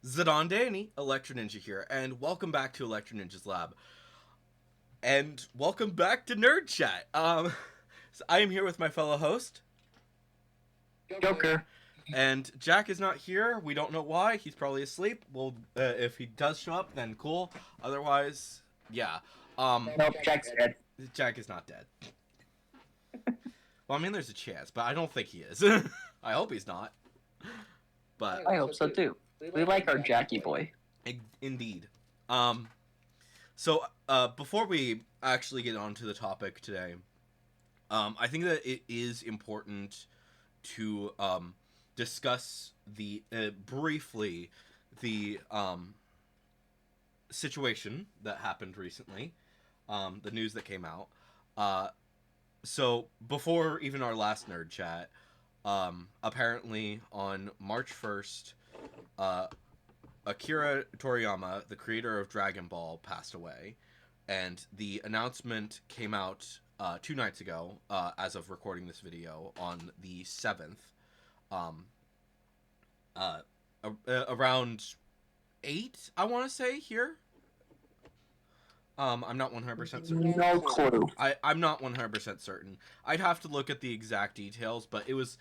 Zadandani, Electro Ninja here, and welcome back to Electro Ninja's Lab. And welcome back to Nerd Chat. So I am here with my fellow host, Joker. and Jack is not here. We don't know why. He's probably asleep. Well, if he does show up, then cool. Otherwise, yeah. Nope, Jack's dead. Jack is not dead. Well, I mean, there's a chance, but I don't think he is. I hope he's not. But I hope so too. We like our Jackie boy. Indeed. So before we actually get on to the topic today, I think that it is important to discuss the briefly the situation that happened recently, the news that came out. So before even our last nerd chat, apparently on March 1st, Akira Toriyama, the creator of Dragon Ball, passed away, and the announcement came out 2 nights ago, as of recording this video, on the 7th, around 8, I want to say, here. I'm not 100% certain. No clue. I'm not 100% certain. I'd have to look at the exact details, but it was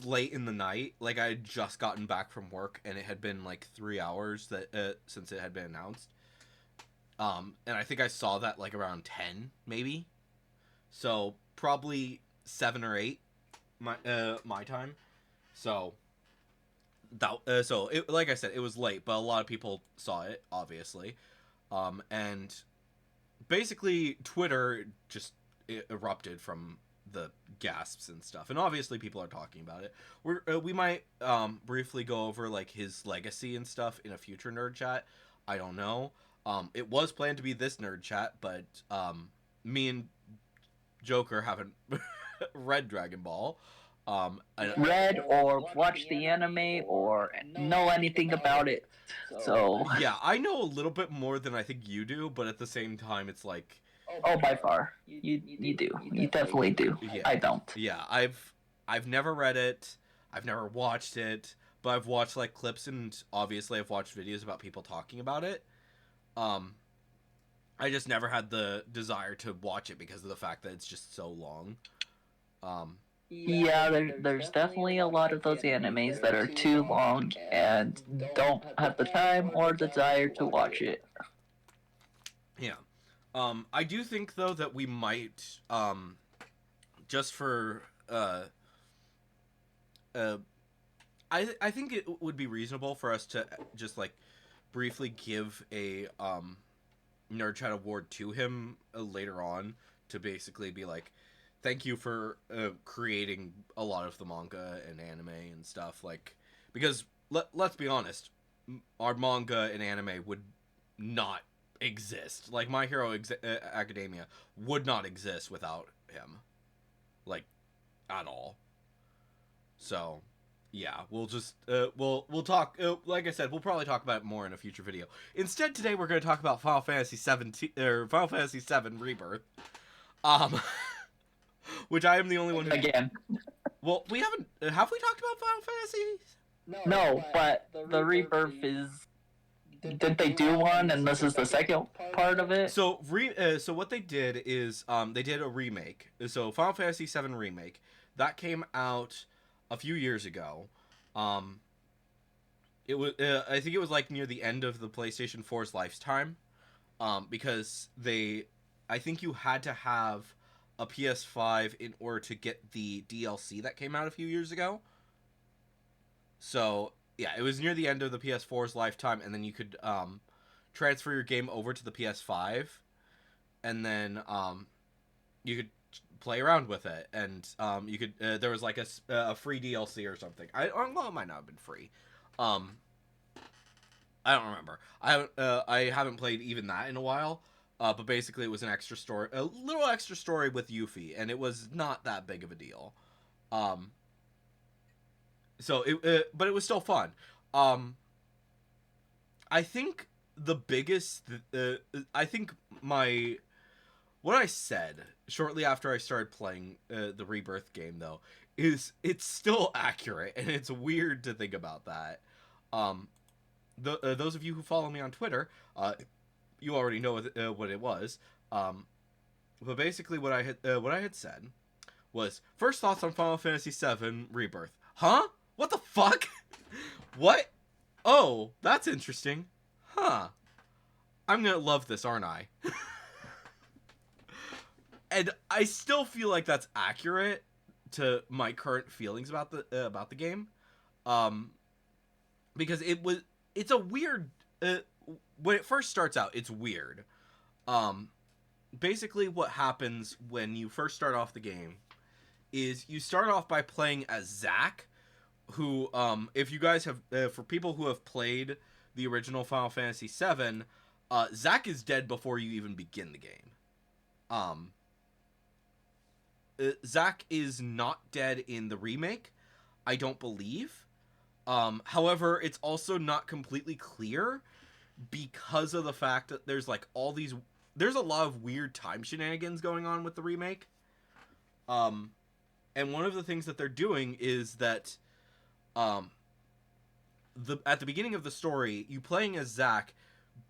late in the night. Like, I had just gotten back from work, and it had been like 3 hours that since it had been announced. And I think I saw that like around 10, maybe. So probably 7 or 8, my time. So like I said, it was late, but a lot of people saw it, obviously. And basically Twitter just erupted from the gasps and stuff, and obviously people are talking about it. We might briefly go over like his legacy and stuff in a future nerd chat. I don't know. It was planned to be this nerd chat, but me and Joker haven't read Dragon Ball. Read or watched the anime or know anything about it. So, Yeah, I know a little bit more than I think you do, but at the same time, it's like, oh, by far, you do. You definitely do. yeah, I don't. yeah. I've never read it. I've never watched it, but I've watched like clips, and obviously I've watched videos about people talking about it. Um, I just never had the desire to watch it because of the fact that it's just so long. Um, Yeah, there's definitely a lot of those animes that are too long and don't have the time or desire to watch it. yeah. I do think though that we might just for uh I think it would be reasonable for us to just like briefly give a nerd chat award to him later on, to basically be like, thank you for creating a lot of the manga and anime and stuff, like, because let's be honest, our manga and anime would not exist. Like, My Hero Academia would not exist without him, like, at all. So yeah, we'll just we'll talk, like I said, we'll probably talk about it more in a future video. Instead, today we're going to talk about Final Fantasy 17 or Final Fantasy 7 Rebirth. Um which I am the only one who, Again, well, we haven't, have we talked about Final Fantasy? no, but the Rebirth is. Did they do one and this is the second part of it? So what they did is they did a remake. So Final Fantasy 7 remake that came out a few years ago. It was I think it was like near the end of the PlayStation 4's lifetime, because I think you had to have a PS5 in order to get the DLC that came out a few years ago. So yeah, it was near the end of the PS4's lifetime, and then you could transfer your game over to the PS5, and then you could play around with it, and you could there was like a free DLC or something. Well, it might not have been free. Um, I don't remember. I haven't played even that in a while. But basically, it was an extra story, a little extra story with Yuffie, and it was not that big of a deal. Um, but it was still fun. Um, I think the biggest, I think my what I said shortly after I started playing the Rebirth game, though, is it's still accurate, and it's weird to think about that. Um, those of you who follow me on Twitter, you already know what it was. But basically, what I had said was first thoughts on Final Fantasy VII Rebirth. Huh? What the fuck? What? Oh, that's interesting. Huh. I'm gonna love this, aren't I? And I still feel like that's accurate to my current feelings about the game, because it's a weird. When it first starts out, it's weird. Basically, what happens when you first start off the game is you start off by playing as Zack, who, if you guys have, for people who have played the original Final Fantasy VII, Zack is dead before you even begin the game. Zack is not dead in the remake, I don't believe. However, it's also not completely clear because of the fact that there's like all these, there's a lot of weird time shenanigans going on with the remake. And one of the things that they're doing is that, at the beginning of the story, you playing as Zack,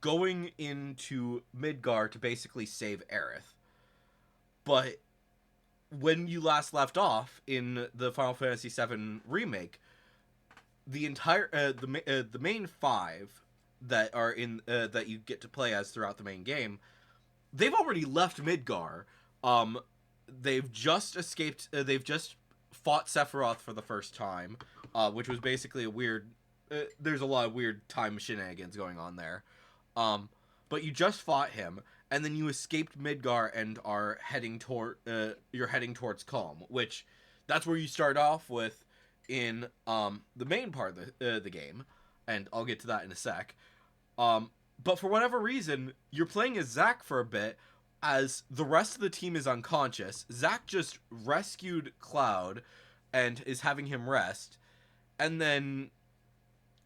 going into Midgar to basically save Aerith. But when you last left off in the Final Fantasy VII remake, the entire the main 5 that are in that you get to play as throughout the main game, they've already left Midgar. They've just escaped. They've just fought Sephiroth for the first time, which was basically a weird. There's a lot of weird time shenanigans going on there. But you just fought him, and then you escaped Midgar and are heading toward. You're heading towards Calm, which that's where you start off with in the main part of the game, and I'll get to that in a sec. But for whatever reason, you're playing as Zack for a bit, as the rest of the team is unconscious. Zack just rescued Cloud and is having him rest, and then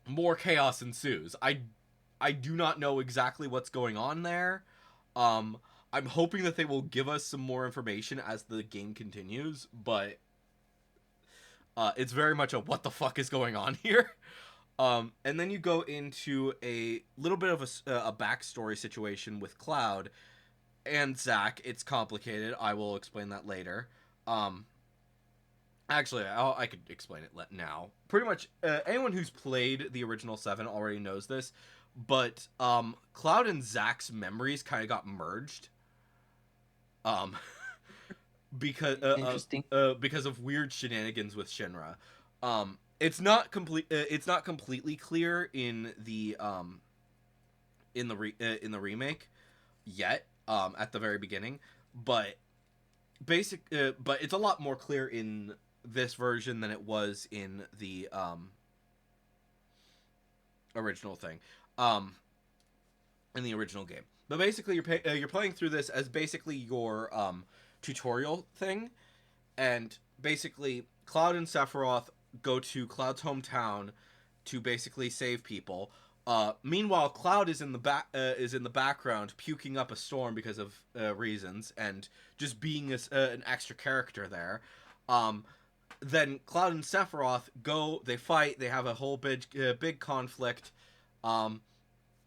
more chaos ensues. I do not know exactly what's going on there. I'm hoping that they will give us some more information as the game continues, but it's very much a what the fuck is going on here. And then you go into a little bit of a backstory situation with Cloud and Zack. It's complicated. I will explain that later. Actually, I could explain it now. Pretty much anyone who's played the original 7 already knows this, but Cloud and Zack's memories kind of got merged. Because because of weird shenanigans with Shinra. It's not completely clear in the remake yet, at the very beginning, but but it's a lot more clear in this version than it was in the original thing, in the original game. But basically, you're playing through this as basically your tutorial thing, and basically Cloud and Sephiroth go to Cloud's hometown to basically save people. Meanwhile, Cloud is in the background puking up a storm because of reasons, and just being an extra character there. Then Cloud and Sephiroth they fight, they have a whole big conflict.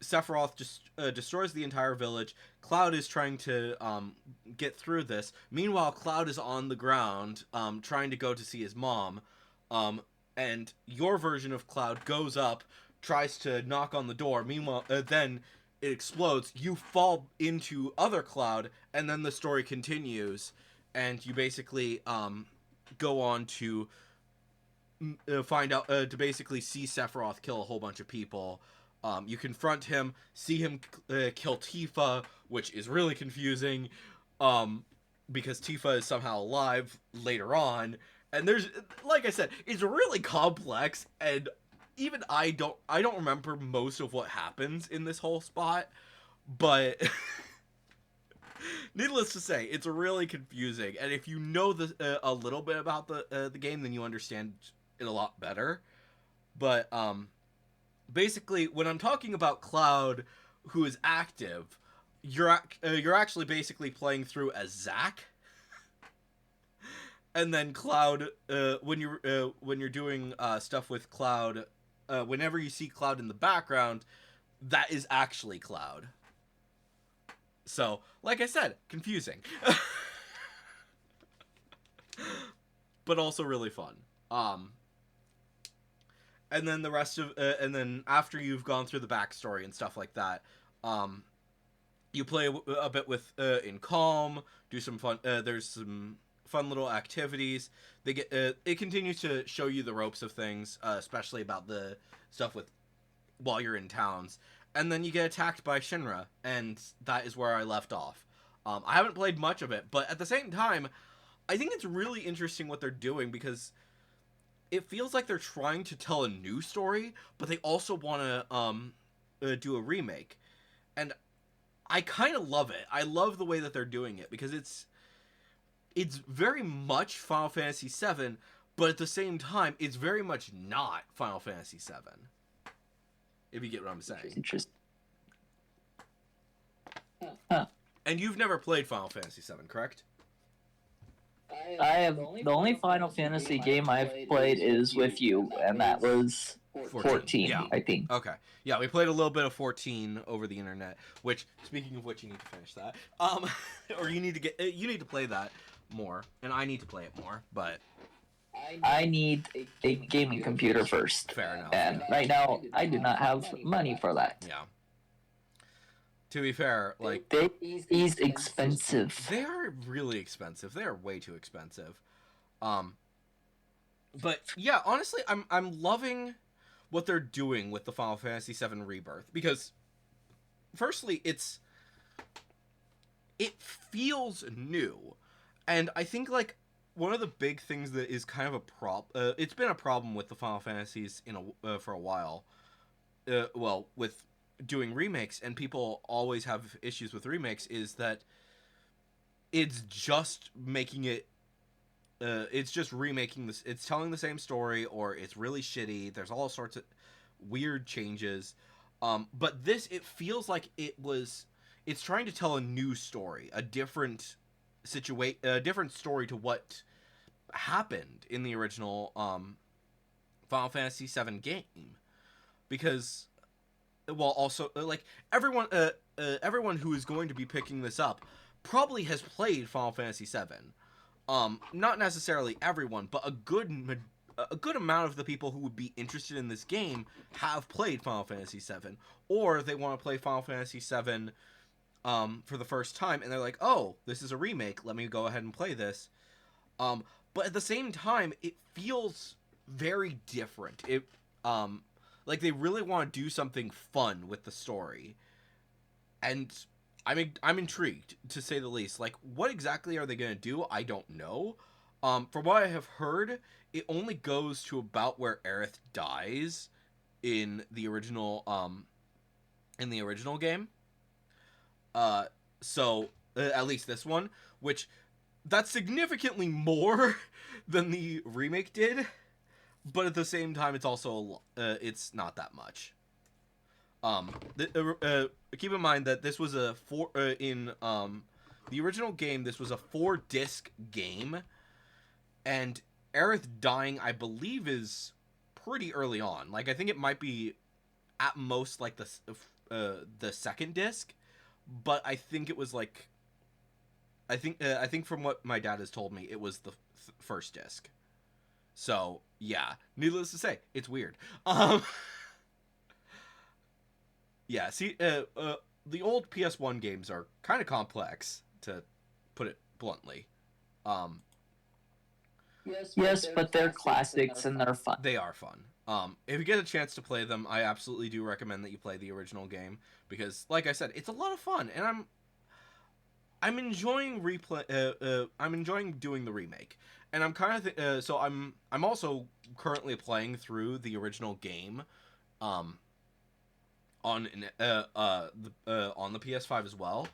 Sephiroth just destroys the entire village. Cloud is trying to get through this. Meanwhile, Cloud is on the ground trying to go to see his mom. And your version of Cloud goes up, tries to knock on the door. Meanwhile, then it explodes. You fall into other Cloud, and then the story continues. And you basically go on to find out, to basically see Sephiroth kill a whole bunch of people. You confront him, see him kill Tifa, which is really confusing, because Tifa is somehow alive later on. And there's, like I said, it's really complex, and even I don't remember most of what happens in this whole spot, but needless to say, it's really confusing. And if you know a little bit about the game, then you understand it a lot better. But basically, when I'm talking about Cloud, who is active, you're actually basically playing through as Zack. And then Cloud, when you're doing stuff with Cloud whenever you see Cloud in the background, that is actually Cloud. So, like I said, confusing. But also really fun. And then the rest of, and then after you've gone through the backstory and stuff like that, you play a bit with in Calm, do some fun. There's some fun little activities. They get it continues to show you the ropes of things, especially about the stuff with while you're in towns. And then you get attacked by Shinra, and that is where I left off. I haven't played much of it, but at the same time, I think it's really interesting what they're doing because it feels like they're trying to tell a new story, but they also want to do a remake. And I kind of love it. I love the way that they're doing it because it's very much Final Fantasy VII, but at the same time, it's very much not Final Fantasy VII. If you get what I'm saying. Interesting. Huh. And you've never played Final Fantasy VII, correct? I have the only Final Fantasy game I've played is with you, and that was 14 Yeah. I think. Okay. Yeah, we played a little bit of 14 over the internet, which, speaking of which, you need to finish that. Or you need to play that more, and I need to play it more, but I need a gaming computer first. Fair enough. And right now, I do not have money for that. Yeah. To be fair, like He's expensive. they are really expensive. They are way too expensive. But yeah, honestly, I'm loving what they're doing with the Final Fantasy VII Rebirth because, firstly, it feels new, and I think like one of the big things that is kind of a problem. It's been a problem with the Final Fantasies for a while. Well, with doing remakes, and people always have issues with remakes, is that it's just making it. It's just remaking this. It's telling the same story, or it's really shitty. There's all sorts of weird changes. But this, it feels like it's trying to tell a new story, a different a different story to what happened in the original Final Fantasy VII game, because well, also like everyone who is going to be picking this up probably has played Final Fantasy VII. Not necessarily everyone, but a good amount of the people who would be interested in this game have played Final Fantasy VII, or they want to play Final Fantasy VII for the first time, and they're like, oh, this is a remake, let me go ahead and play this. But at the same time, it feels very different. Like they really want to do something fun with the story, and I'm intrigued, to say the least. Like, what exactly are they going to do? I don't know. From what I have heard, it only goes to about where Aerith dies in the original game. So at least this one, which that's significantly more than the remake did, but at the same time, it's also it's not that much. Keep in mind that this was in the original game. This was a 4-disc game, and Aerith dying, I believe, is pretty early on. Like, I think it might be at most like the second disc, but I think it was like I think from what my dad has told me, it was the first disc. So yeah, needless to say, it's weird. Yeah, see, the old PS1 games are kind of complex, to put it bluntly. Yes, but they're classics and they're fun. They are fun. If you get a chance to play them, I absolutely do recommend that you play the original game because, like I said, it's a lot of fun, and I'm enjoying I'm enjoying doing the remake, and I'm kind of so I'm also currently playing through the original game, on the PS5 as well,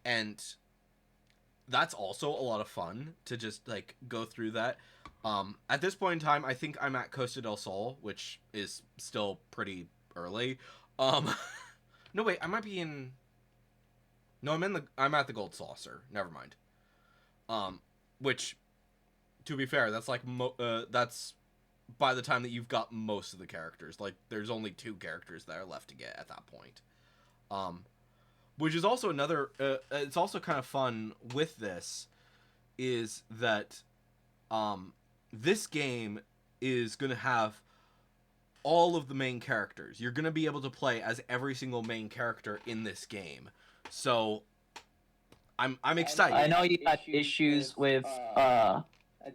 and that's also a lot of fun to just like go through that. At this point in time, I think I'm at Costa del Sol, which is still pretty early. No wait, I might be in. No, I'm at the Gold Saucer. Never mind. Which, to be fair, that's like that's by the time that you've got most of the characters. Like, there's only 2 characters that are left to get at that point. Which is also another, it's also kind of fun with this, is that, this game is going to have all of the main characters. You're going to be able to play as every single main character in this game. So, I'm excited. I know you had issues with, I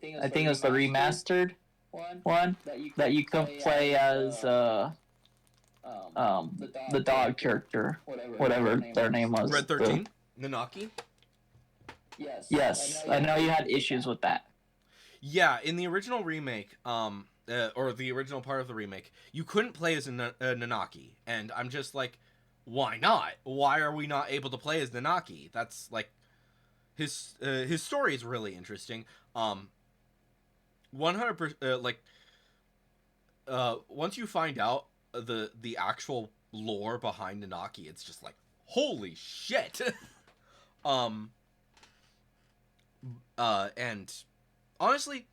think it was the remastered one, that you could play as, the dog character, whatever their name was. Red 13? Nanaki? Yes, I know you had issues with that. Yeah, in the original remake, or the original part of the remake, you couldn't play as a Nanaki, and I'm just like, why not? Why are we not able to play as Nanaki? That's like, his story is really interesting. 100%, like, once you find out the actual lore behind Nanaki, it's just like, holy shit. And honestly,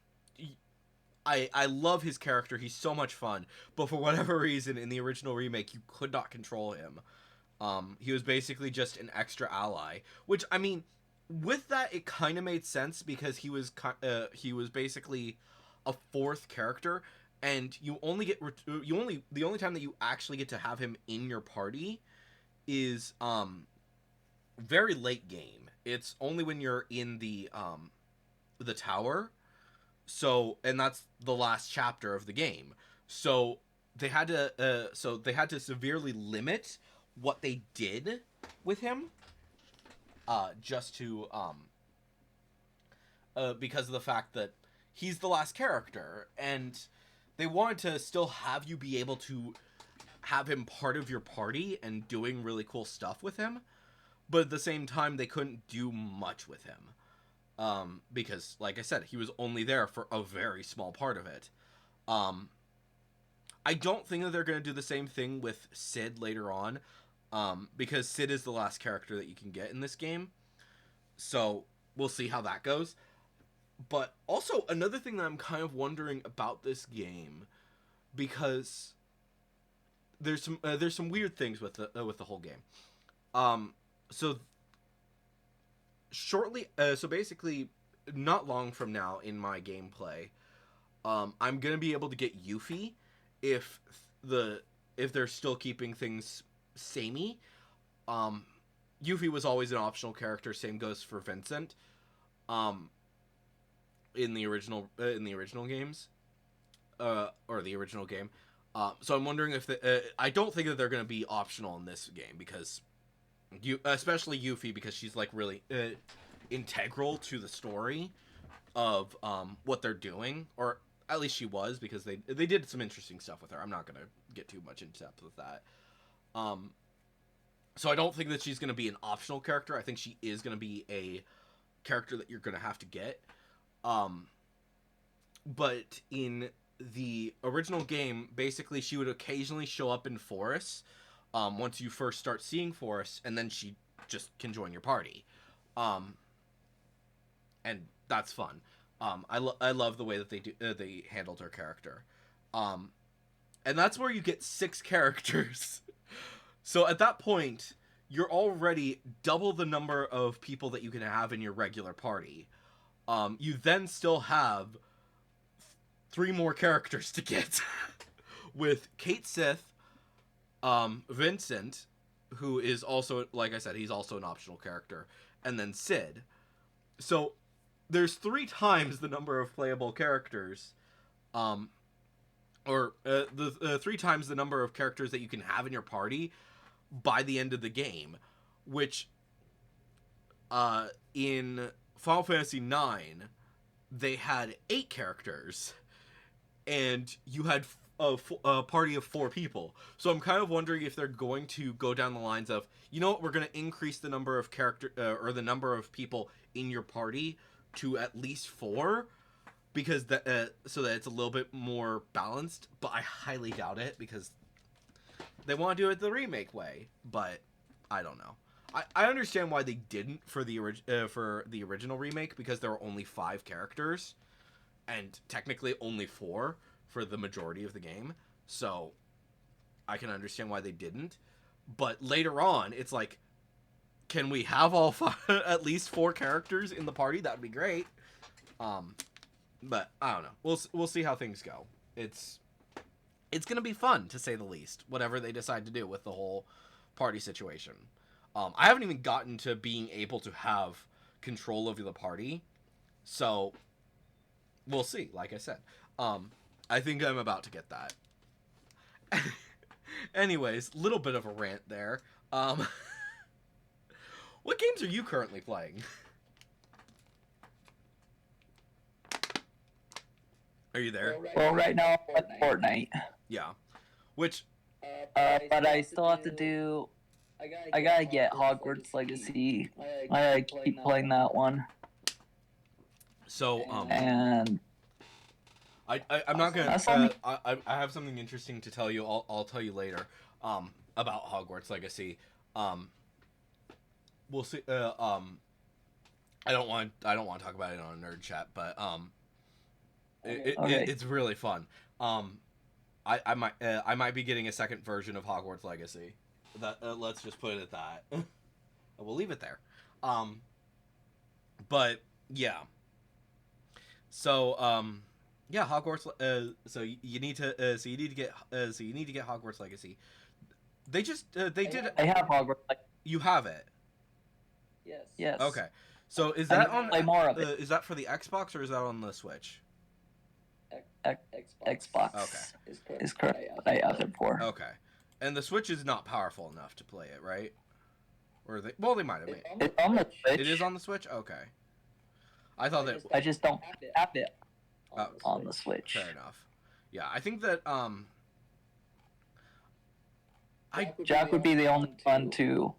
I love his character. He's so much fun. But for whatever reason, in the original remake, you could not control him. He was basically just an extra ally. Which, I mean, with that, it kind of made sense because he was basically a 4th character, and the only time that you actually get to have him in your party is very late game. It's only when you're in the tower. So, and that's the last chapter of the game. So they had to severely limit what they did with him, just to because of the fact that he's the last character, and they wanted to still have you be able to have him part of your party and doing really cool stuff with him, but at the same time they couldn't do much with him. Because, like I said, he was only there for a very small part of it. I don't think that they're going to do the same thing with Sid later on, because Sid is the last character that you can get in this game. So, we'll see how that goes. But also, another thing that I'm kind of wondering about this game, because there's some weird things with the whole game. So basically, not long from now in my gameplay, I'm gonna be able to get Yuffie if they're still keeping things samey. Yuffie was always an optional character. Same goes for Vincent. In the original games, or the original game. So I'm wondering if I don't think that they're gonna be optional in this game, because especially Yuffie, because she's like really integral to the story of what they're doing, or at least she was, because they did some interesting stuff with her. I'm not gonna get too much in depth with that. So I don't think that she's gonna be an optional character. I think she is gonna be a character that you're gonna have to get. But in the original game, basically she would occasionally show up in forests. Once you first start seeing forests, and then she just can join your party. And that's fun. I love the way that they handled her character. And that's where you get 6 characters. So at that point, you're already double the number of people that you can have in your regular party. You then still have 3 more characters to get. With Kate Sith, Vincent, who is also, like I said, he's also an optional character, and then Sid. So there's 3 times the number of playable characters, or the 3 times the number of characters that you can have in your party by the end of the game, which in Final Fantasy IX they had 8 characters, and you had a party of 4 people. So I'm kind of wondering if they're going to go down the lines of, you know what, we're going to increase the number of or the number of people in your party to at least 4, because so that it's a little bit more balanced. But I highly doubt it, because they want to do it the remake way. But I don't know. I understand why they didn't for the original remake, because there were only 5 characters, and technically only 4. for the majority of the game, so I can understand why they didn't. But later on, it's like, can we have all at least 4 characters in the party? That would be great. But I don't know. We'll see how things go. It's gonna be fun, to say the least, whatever they decide to do with the whole party situation. I haven't even gotten to being able to have control over the party, so we'll see. Like I said, I think I'm about to get that. Anyways, little bit of a rant there. What games are you currently playing? Are you there? Well, right now I'm at Fortnite. Yeah. Which? But I still have to do. I gotta get Hogwarts Legacy. I keep playing that one. So and I'm not gonna. I have something interesting to tell you. I'll tell you later. About Hogwarts Legacy. We'll see. I don't want to talk about it on Nerd Chat, but it's really fun. I might be getting a second version of Hogwarts Legacy. That let's just put it at that. We'll leave it there. But yeah. So yeah, Hogwarts. So you need to get Hogwarts Legacy. They just they did. I have Hogwarts. You have it. Yes. Okay. So is that on? Play more of it. Is that for the Xbox or is that on the Switch? Xbox. Okay. Is correct. I have it for. Okay. And the Switch is not powerful enough to play it, right? Or they? Well, they might have. It's on the Switch. It is on the Switch. Okay. I thought that. I just don't have it on the Switch. Fair enough. Yeah, I think that Jack would be the only one to.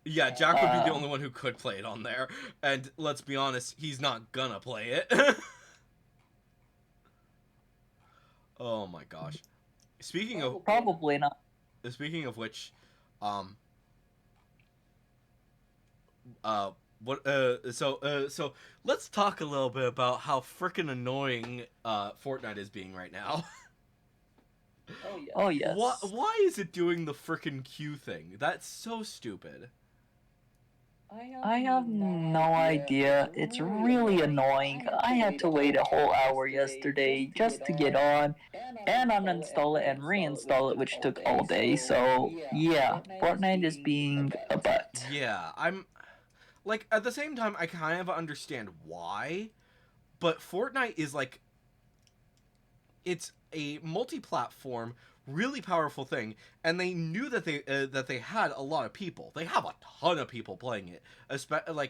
Yeah, Jack would be the only one who could play it on there, and let's be honest, he's not gonna play it. Oh my gosh. Speaking of Probably not. Speaking of which, so let's talk a little bit about how frickin' annoying Fortnite is being right now. Oh yes. Why is it doing the frickin' Q thing? That's so stupid. I have no idea. It's really annoying. I had to wait a whole hour yesterday just to get on and uninstall it and reinstall it, which took all day. So, yeah, Fortnite is being a butt. Yeah, I'm... Like, at the same time, I kind of understand why, but Fortnite is, like... It's a multi-platform, really powerful thing, and they knew that they had a lot of people. They have a ton of people playing it, especially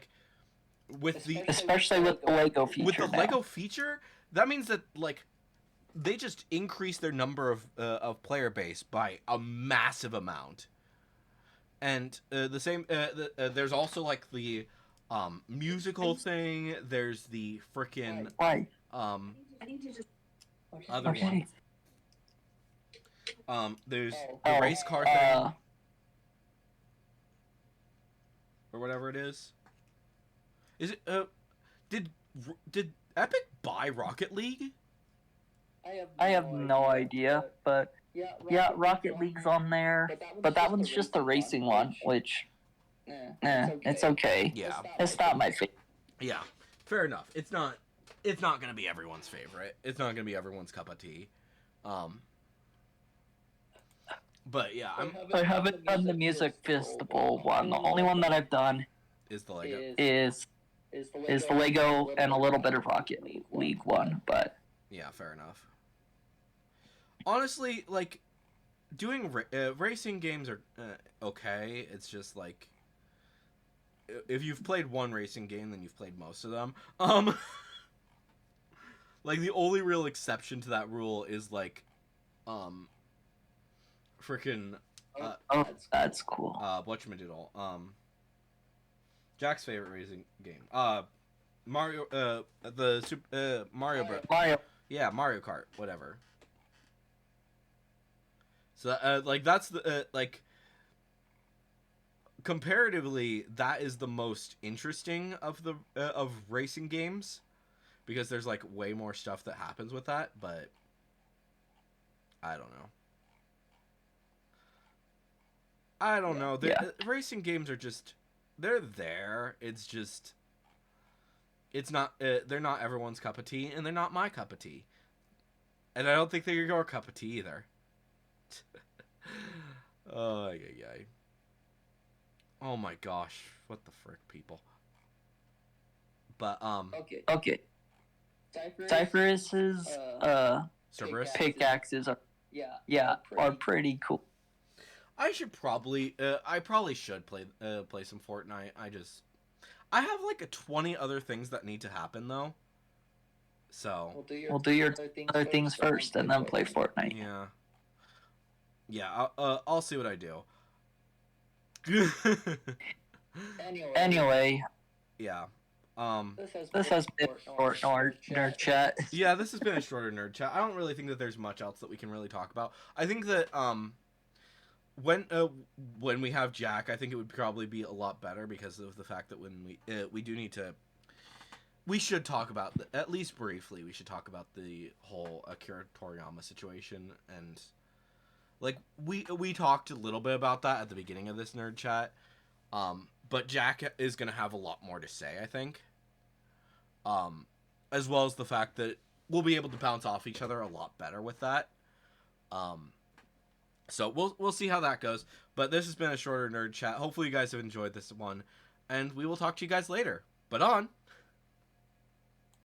with the Lego feature. With the Lego feature, that means that like they just increased their number of player base by a massive amount. And the same there's also like the musical thing. There's the frickin' other one. There's the race car thing, or whatever it is. Is it? Did Epic buy Rocket League? I have no idea, but yeah, Rocket League's on there, but that one's just the racing one, which, it's okay. Yeah, it's not my favorite. Yeah, fair enough. It's not gonna be everyone's favorite. It's not gonna be everyone's cup of tea. But yeah, I haven't done the music festival one. The only one that I've done is the Lego. Is the Lego and a little bit of Rocket League one, but yeah, fair enough. Honestly, like doing racing games are okay. It's just like if you've played one racing game, then you've played most of them. Like the only real exception to that rule is like freaking that's cool. Whatchamadoodle. Jack's favorite racing game. Mario Mario Bros. Yeah, Mario Kart, whatever. So like that's the like comparatively that is the most interesting of the of racing games because there's like way more stuff that happens with that, but I don't know. I don't know. Yeah. Racing games are just they're there. It's just it's not they're not everyone's cup of tea, and they're not my cup of tea, and I don't think they're your cup of tea either. Oh yeah. Oh my gosh, what the frick, people. But Okay. Cypherus's Cerberus. pickaxes are pretty cool. I probably should play some Fortnite. I have like 20 other things that need to happen though. So We'll do your other things first, and then play Fortnite. Yeah. I'll see what I do. Anyway. Yeah. This has been short nerd chat. Yeah, this has been a shorter nerd chat. I don't really think that there's much else that we can really talk about. I think that when we have Jack, I think it would probably be a lot better because of the fact that when we do need to, we should talk about at least briefly. We should talk about the whole Akira Toriyama situation, and like we talked a little bit about that at the beginning of this nerd chat. But Jack is gonna have a lot more to say, I think. As well as the fact that we'll be able to bounce off each other a lot better with that. So we'll see how that goes. But this has been a shorter nerd chat. Hopefully you guys have enjoyed this one, and we will talk to you guys later. But on.